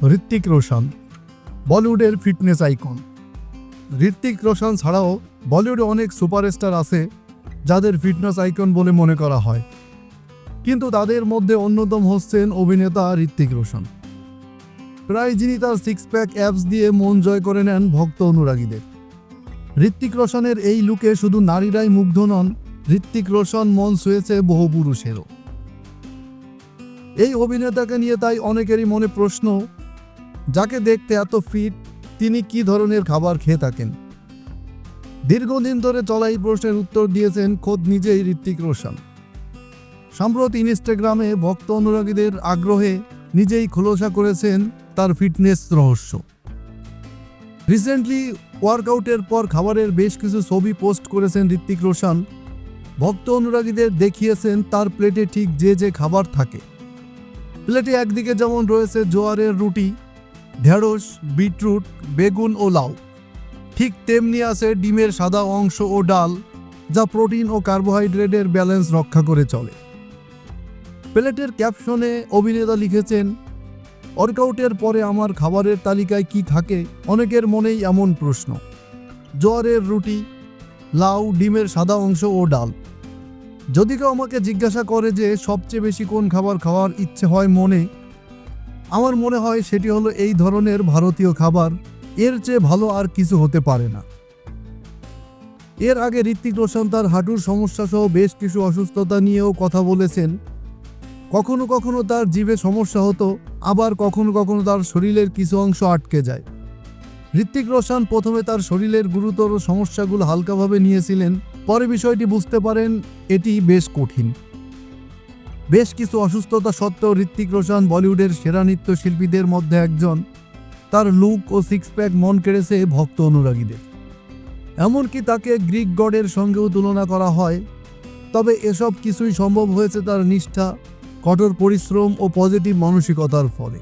ঋত্বিক রোশন বলিউডের fitness icon. Hrithik Roshan ছাড়াও বলিউডে অনেক সুপারস্টার আছে যাদের ফিটনেস আইকন বলে মনে করা হয়, কিন্তু তাদের মধ্যে অন্যতম হচ্ছেন অভিনেতা ঋত্বিক রোশন। প্রায় যিনি তার সিক্স প্যাক অ্যাপস দিয়ে মন জয় করে নেন ভক্ত অনুরাগীদের। ঋত্বিক রোশনের এই লুকে শুধু নারীরাই মুগ্ধ নন, ঋত্বিক রোশন মন ছুঁয়েছে বহু পুরুষেরও। এই অভিনেতাকে নিয়ে তাই অনেকেরই মনে প্রশ্ন, যাকে দেখতে এত ফিট, তিনি কি ধরনের খাবার খেয়ে থাকেন? দীর্ঘদিন ধরে চলা এই প্রশ্নের উত্তর দিয়েছেন খোদ নিজেই ঋত্বিক রোশন। সম্প্রতি ইনস্টাগ্রামে ভক্ত অনুরাগীদের আগ্রহে নিজেই খোলসা করেছেন তার ফিটনেস রহস্য। রিসেন্টলি ওয়ার্কআউটের পর খাবারের বেশ কিছু ছবি পোস্ট করেছেন ঋত্বিক রোশন। ভক্ত অনুরাগীদের দেখিয়েছেন তার প্লেটে ঠিক যে যে খাবার থাকে। প্লেটে একদিকে যেমন রয়েছে জোয়ারের রুটি, ঢেঁড়স, বিটরুট, বেগুন ও লাউ, ঠিক তেমনি আছে ডিমের সাদা অংশ ও ডাল, যা প্রোটিন ও কার্বোহাইড্রেটের ব্যালেন্স রক্ষা করে চলে। প্লেটের ক্যাপশনে অভিনেতা লিখেছেন, ওয়ার্কআউটের পরে আমার খাবারের তালিকায় কি থাকে? অনেকের মনেই এমন প্রশ্ন। জোয়ারের রুটি, লাউ, ডিমের সাদা অংশ ও ডাল। যদি কেউ আমাকে জিজ্ঞাসা করে যে সবচেয়ে বেশি কোন খাবার খাওয়ার ইচ্ছে হয় মনে, আমার মনে হয় সেটি হলো এই ধরনের ভারতীয় খাবার। এর চেয়ে ভালো আর কিছু হতে পারে না। এর আগে ঋত্বিক রোশন তার হাঁটুর সমস্যা সহ বেশ কিছু অসুস্থতা নিয়েও কথা বলেছেন। কখনো কখনো তার জিভে সমস্যা হতো, আবার কখনো কখনো তার শরীরের কিছু অংশ আটকে যায়। ঋত্বিক রোশন প্রথমে তার শরীরের গুরুতর সমস্যাগুলো হালকাভাবে নিয়েছিলেন, পরে বিষয়টি বুঝতে পারেন এটি বেশ কঠিন। বেশ কিছু অসুস্থতা সত্ত্বেও ঋত্বিক রোশন বলিউডের সেরা নৃত্যশিল্পীদের মধ্যে একজন। তার লুক ও সিক্স প্যাক মন কেড়েছে ভক্ত অনুরাগীদের। এমনকি তাকে গ্রিক গডের সঙ্গেও তুলনা করা হয়। তবে এসব কিছুই সম্ভব হয়েছে তার নিষ্ঠা, কঠোর পরিশ্রম ও পজিটিভ মানসিকতার ফলে।